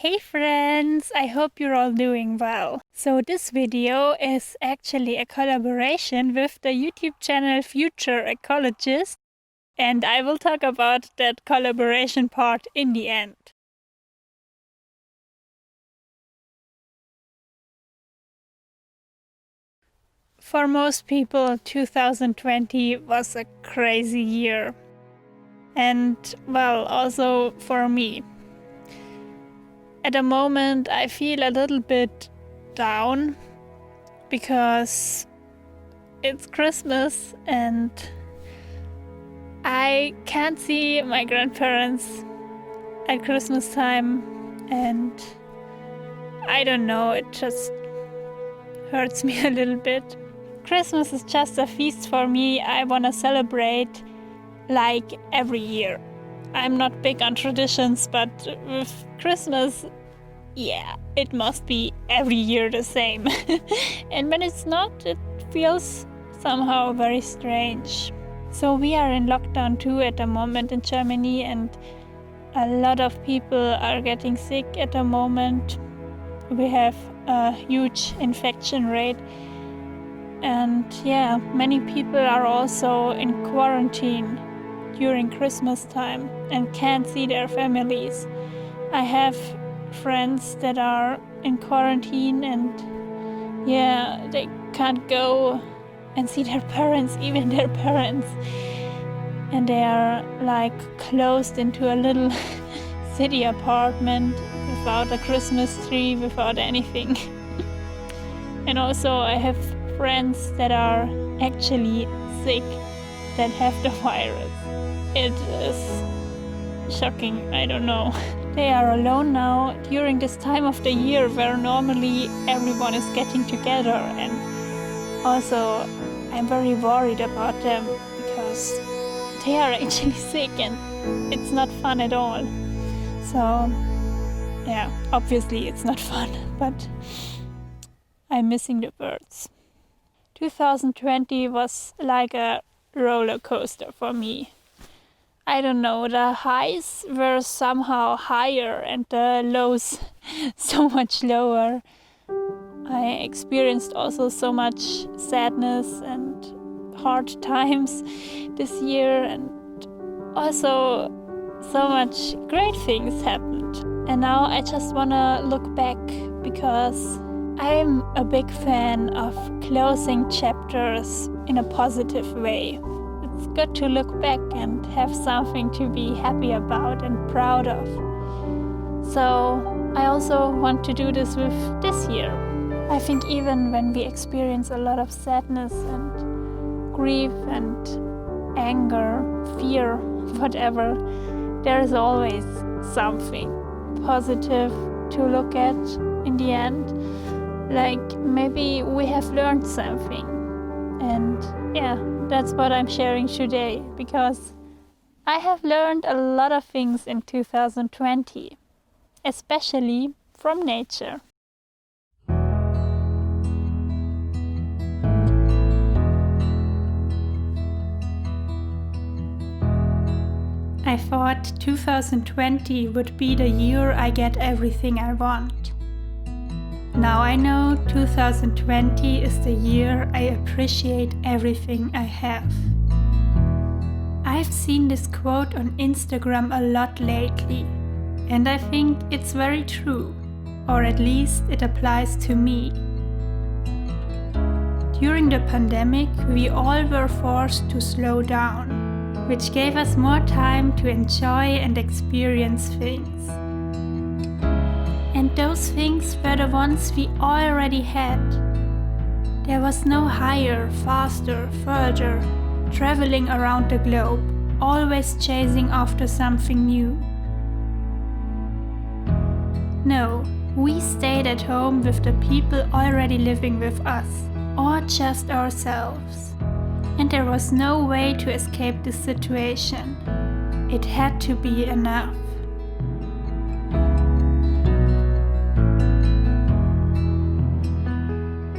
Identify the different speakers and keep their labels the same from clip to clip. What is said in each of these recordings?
Speaker 1: Hey friends, I hope you're all doing well. So this video is actually a collaboration with the YouTube channel VIDEOLINK and I will talk about that collaboration part in the end. For most people, 2020 was a crazy year. And well, also for me. At the moment, I feel a little bit down because it's Christmas and I can't see my grandparents at Christmas time, and I don't know, it just hurts me a little bit. Christmas is just a feast for me. I want to celebrate like every year. I'm not big on traditions, but with Christmas, yeah, it must be every year the same. And when it's not, it feels somehow very strange. So we are in lockdown too at the moment in Germany, and a lot of people are getting sick at the moment. We have a huge infection rate. And yeah, many people are also in quarantine during Christmas time and can't see their families. I have friends that are in quarantine and yeah, they can't go and see their parents, even their parents. And they are like closed into a little city apartment without a Christmas tree, without anything. And also I have friends that are actually sick, that have the virus. It is shocking, I don't know. They are alone now during this time of the year where normally everyone is getting together, and also I'm very worried about them because they are actually sick and it's not fun at all. So yeah, obviously it's not fun, but I'm missing the birds. 2020 was like a roller coaster for me. I don't know, the highs were somehow higher and the lows so much lower. I experienced also so much sadness and hard times this year, and also so much great things happened. And now I just wanna look back because I'm a big fan of closing chapters in a positive way. It's good to look back and have something to be happy about and proud of. So I also want to do this with this year. I think even when we experience a lot of sadness and grief and anger, fear, whatever, there is always something positive to look at in the end. Like maybe we have learned something, and yeah, that's what I'm sharing today, because I have learned a lot of things in 2020, especially from nature. I thought 2020 would be the year I get everything I want. Now I know 2020 is the year I appreciate everything I have. I've seen this quote on Instagram a lot lately, and I think it's very true, or at least it applies to me. During the pandemic, we all were forced to slow down, which gave us more time to enjoy and experience things. And those things were the ones we already had. There was no higher, faster, further, traveling around the globe, always chasing after something new. No, we stayed at home with the people already living with us, or just ourselves. And there was no way to escape this situation. It had to be enough.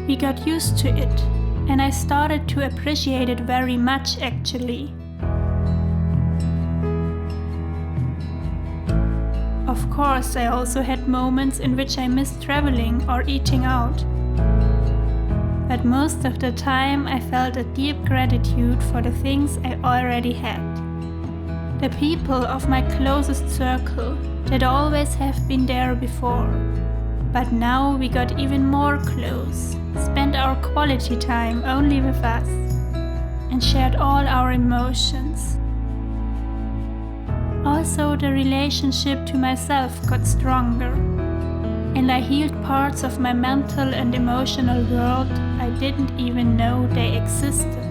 Speaker 1: We got used to it, and I started to appreciate it very much actually. Of course, I also had moments in which I missed traveling or eating out. But most of the time I felt a deep gratitude for the things I already had. The people of my closest circle that always have been there before. But now we got even more close, spent our quality time only with us, and shared all our emotions. Also, the relationship to myself got stronger, and I healed parts of my mental and emotional world I didn't even know they existed.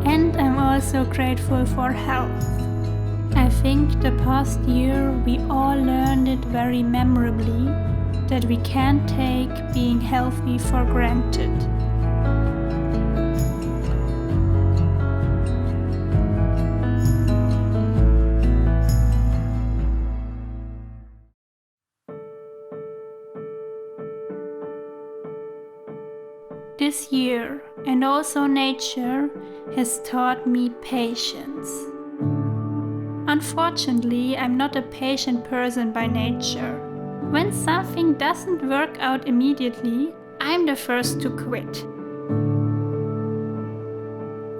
Speaker 1: And I'm also grateful for health. I think the past year we all learned it very memorably that we can't take being healthy for granted. This year, and also nature, has taught me patience. Unfortunately, I'm not a patient person by nature. When something doesn't work out immediately, I'm the first to quit.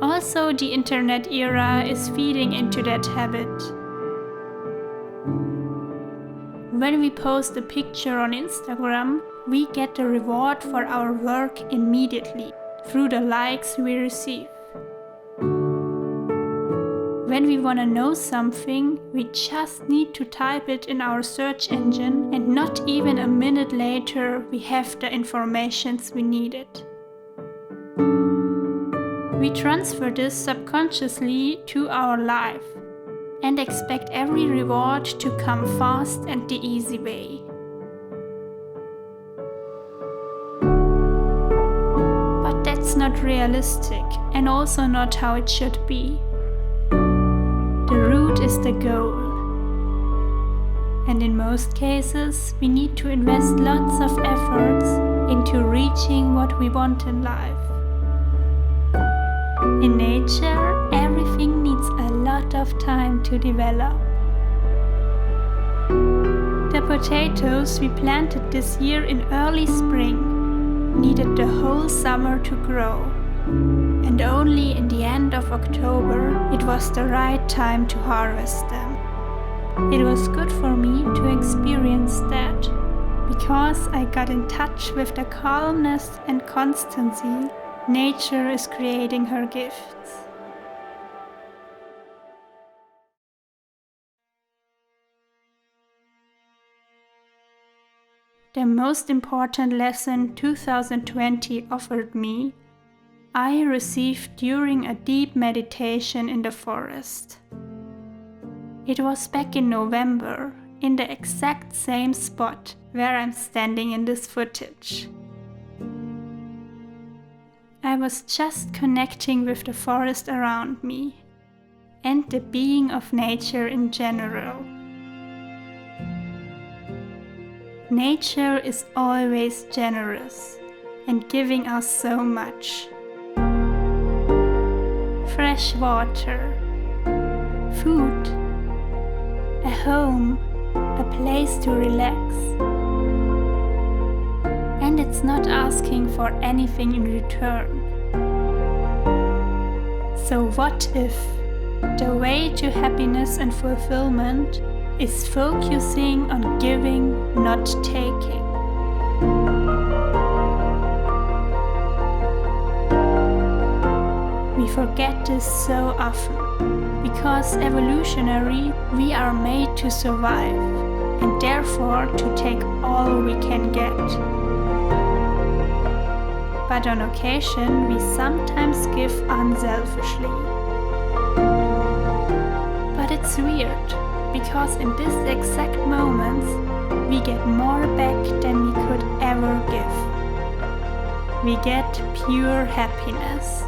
Speaker 1: Also, the internet era is feeding into that habit. When we post a picture on Instagram, we get the reward for our work immediately, through the likes we receive. When we want to know something, we just need to type it in our search engine, and not even a minute later we have the informations we needed. We transfer this subconsciously to our life and expect every reward to come fast and the easy way. But that's not realistic, and also not how it should be. The route is the goal. And in most cases, we need to invest lots of efforts into reaching what we want in life. In nature, everything needs a lot of time to develop. The potatoes we planted this year in early spring needed the whole summer to grow. And only in the end of October it was the right time to harvest them. It was good for me to experience that, because I got in touch with the calmness and constancy nature is creating her gifts. The most important lesson 2020 offered me, I received during a deep meditation in the forest. It was back in November, in the exact same spot where I'm standing in this footage. I was just connecting with the forest around me and the being of nature in general. Nature is always generous and giving us so much. Fresh water, food, a home, a place to relax. And it's not asking for anything in return. So what if the way to happiness and fulfillment is focusing on giving, not taking? We forget this so often, because evolutionary we are made to survive and therefore to take all we can get. But on occasion we sometimes give unselfishly. But it's weird, because in these exact moments we get more back than we could ever give. We get pure happiness.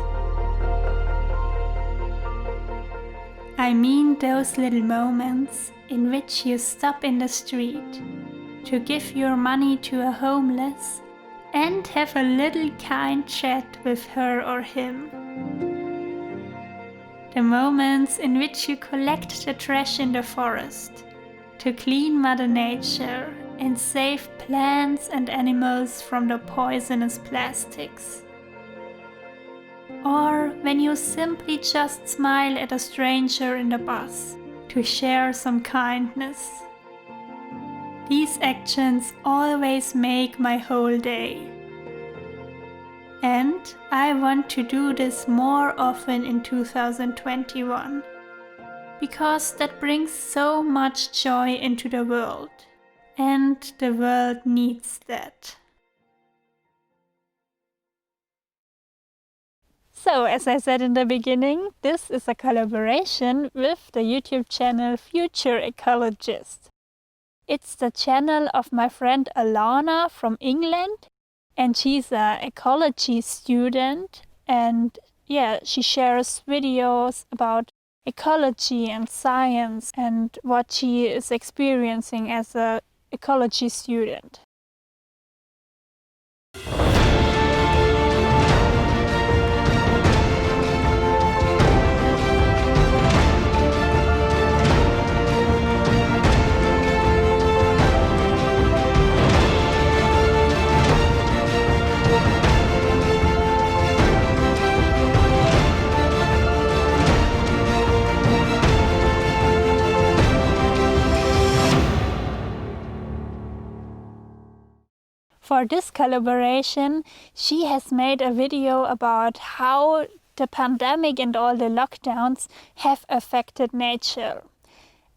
Speaker 1: I mean those little moments in which you stop in the street to give your money to a homeless and have a little kind chat with her or him. The moments in which you collect the trash in the forest to clean Mother Nature and save plants and animals from the poisonous plastics. Or when you simply just smile at a stranger in the bus to share some kindness. These actions always make my whole day. And I want to do this more often in 2021, because that brings so much joy into the world, and the world needs that. So, as I said in the beginning, this is a collaboration with the YouTube channel VIDEOLINK. It's the channel of my friend Alana from England, and she's an ecology student, and she shares videos about ecology and science and what she is experiencing as an ecology student. For this collaboration, she has made a video about how the pandemic and all the lockdowns have affected nature.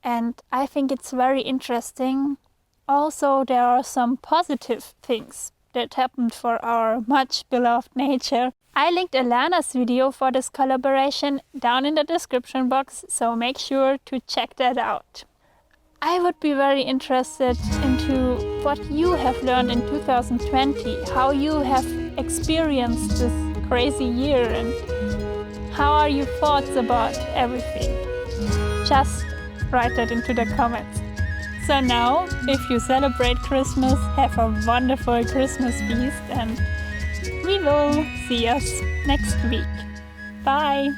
Speaker 1: And I think it's very interesting. Also, there are some positive things that happened for our much beloved nature. I linked Alana's video for this collaboration down in the description box, so make sure to check that out. I would be very interested into what you have learned in 2020, how you have experienced this crazy year, and how are your thoughts about everything. Just write that into the comments. So now, if you celebrate Christmas, have a wonderful Christmas feast, and we will see us next week. Bye!